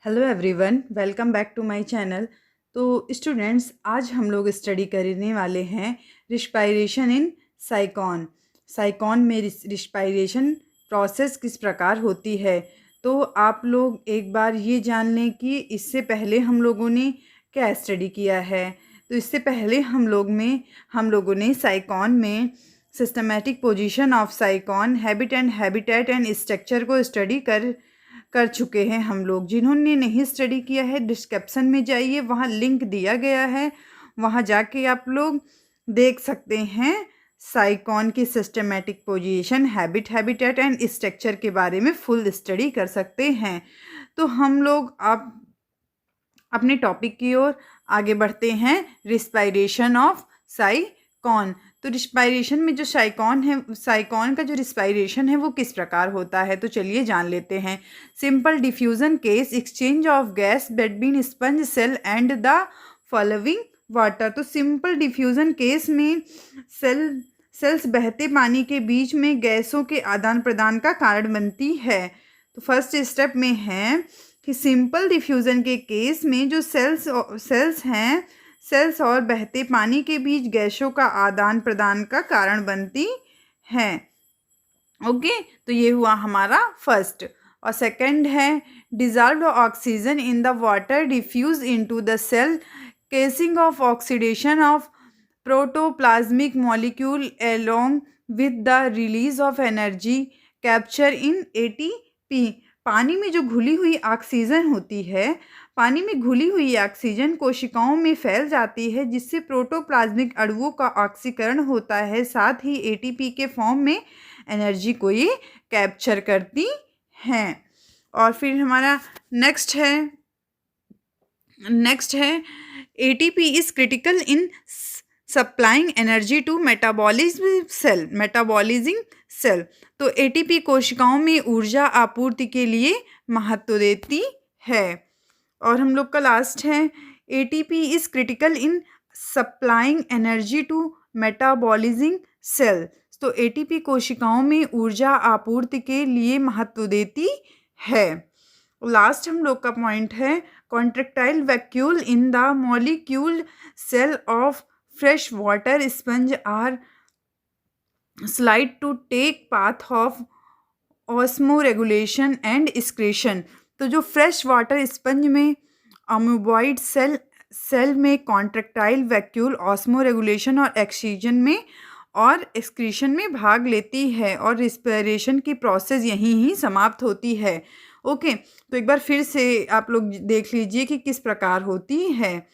Hello everyone, welcome back to my channel. तो students, आज हम लोग स्टडी करने वाले हैं रिस्पायरेशन इन साइकॉन। साइकॉन में रिस्पायरेशन प्रोसेस किस प्रकार होती है। तो आप लोग एक बार ये जान लें कि इससे पहले हम लोगों ने क्या स्टडी किया है। तो इससे पहले हम लोगों ने साइकॉन में systematic position of साइकॉन, habitat and structure को स्टडी कर चुके हैं हम लोग। जिन्होंने नहीं स्टडी किया है, डिस्क्रिप्शन में जाइए, वहाँ लिंक दिया गया है, वहाँ जाके आप लोग देख सकते हैं साइकॉन की systematic position, habitat and structure के बारे में फुल स्टडी कर सकते हैं। तो हम लोग आप अपने टॉपिक की ओर आगे बढ़ते हैं, रिस्पायरेशन ऑफ साइकॉन। तो रिस्पायरेशन में जो साइकॉन का जो रिस्पायरेशन है वो किस प्रकार होता है, तो चलिए जान लेते हैं। Simple diffusion case, exchange of gas between sponge cell and the following water. तो सिंपल डिफ्यूजन केस में सेल्स बहते पानी के बीच में गैसों के आदान प्रदान का कारण बनती है। तो फर्स्ट स्टेप में है कि सिंपल डिफ्यूज़न के केस में जो सेल्स और बहते पानी के बीच गैसों का आदान प्रदान का कारण बनती हैं। ओके, तो ये हुआ हमारा फर्स्ट। और सेकंड है dissolved oxygen in the water diffuse into the cell casing of oxidation of protoplasmic molecule along with the release of energy capture in ATP. पानी में जो घुली हुई ऑक्सीजन होती है, पानी में घुली हुई ऑक्सीजन कोशिकाओं में फैल जाती है, जिससे प्रोटोप्लाज्मिक अणुओं का ऑक्सीकरण होता है, साथ ही एटीपी के फॉर्म में एनर्जी को ये कैप्चर करती हैं। और फिर हमारा नेक्स्ट है ATP is critical in supplying energy to metabolising cell. तो एटीपी कोशिकाओं में ऊर्जा आपूर्ति के लिए महत्व देती है। और हम लोग का लास्ट है ATP is critical in supplying energy to metabolising cell. तो एटीपी कोशिकाओं में ऊर्जा आपूर्ति के लिए महत्व देती है। लास्ट हम लोग का पॉइंट है contractile vacuole in the molecule cell of fresh water sponge are slide to take path of osmoregulation and excretion. तो जो फ्रेश वाटर स्पंज में अमोबॉइड सेल में कॉन्ट्रैक्टाइल वैक्यूल ऑस्मोरेगुलेशन और एक्सक्रीशन में भाग लेती है, और रिस्पिरेशन की प्रोसेस यहीं ही समाप्त होती है। ओके, तो एक बार फिर से आप लोग देख लीजिए कि किस प्रकार होती है।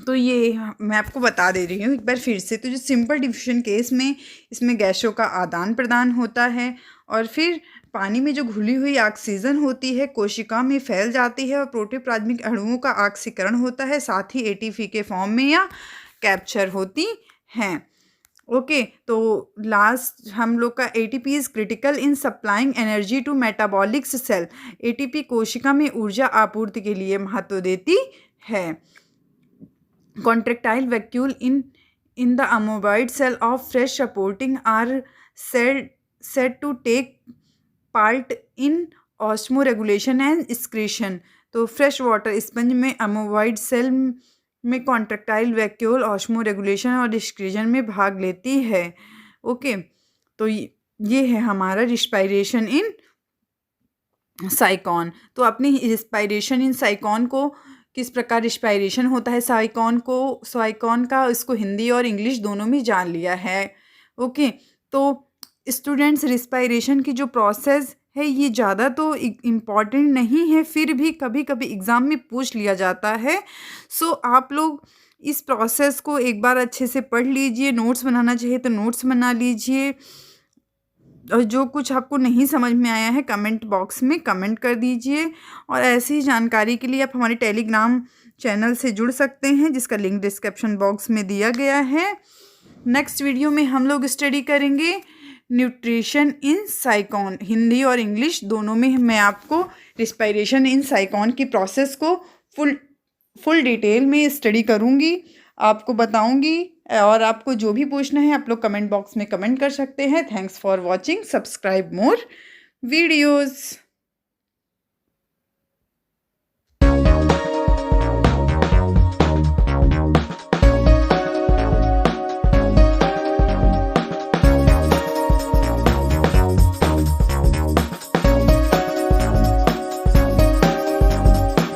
तो ये मैं आपको बता दे रही हूँ एक बार फिर से। तो जो सिंपल डिफ्यूजन केस में इसमें गैसों का आदान प्रदान होता है, और फिर पानी में जो घुली हुई ऑक्सीजन होती है कोशिका में फैल जाती है, और प्रोटोप्लाज्मिक अणुओं का ऑक्सीकरण होता है, साथ ही एटीपी के फॉर्म में या कैप्चर होती हैं। ओके, तो लास्ट हम लोग का ATP is critical in supplying energy to metabolic cell. ATP कोशिका में ऊर्जा आपूर्ति के लिए महत्व देती है। Contractile vacuole in the amoeboid cell of fresh supporting are said to take part in osmoregulation and excretion। तो फ्रेश वाटर स्पंज में अमोबॉइड सेल में कॉन्ट्रैक्टाइल वैक्यूल ऑस्मोरेगुलेशन और एक्सक्रीशन में भाग लेती है। ओके, तो ये है हमारा रिस्पायरेशन इन साइकॉन। तो अपनी रिस्पायरेशन इन साइकॉन को किस प्रकार रिस्पायरेशन होता है साइकॉन का इसको हिंदी और इंग्लिश दोनों में जान लिया है। ओके, तो स्टूडेंट्स, रिस्पायरेशन की जो प्रोसेस है ये ज़्यादा तो इम्पॉर्टेंट नहीं है, फिर भी कभी कभी एग्ज़ाम में पूछ लिया जाता है। सो आप लोग इस प्रोसेस को एक बार अच्छे से पढ़ लीजिए, नोट्स बनाना चाहिए तो नोट्स बना लीजिए, और जो कुछ आपको नहीं समझ में आया है कमेंट बॉक्स में कमेंट कर दीजिए। और ऐसी ही जानकारी के लिए आप हमारे टेलीग्राम चैनल से जुड़ सकते हैं, जिसका लिंक डिस्क्रिप्शन बॉक्स में दिया गया है। नेक्स्ट वीडियो में हम लोग स्टडी करेंगे न्यूट्रिशन इन साइकॉन। हिंदी और इंग्लिश दोनों में मैं आपको रिस्पायरेशन इन साइकॉन की प्रोसेस को फुल डिटेल में स्टडी करूँगी, आपको बताऊँगी। और आपको जो भी पूछना है आप लोग कमेंट बॉक्स में कमेंट कर सकते हैं। Thanks for watching, subscribe more videos.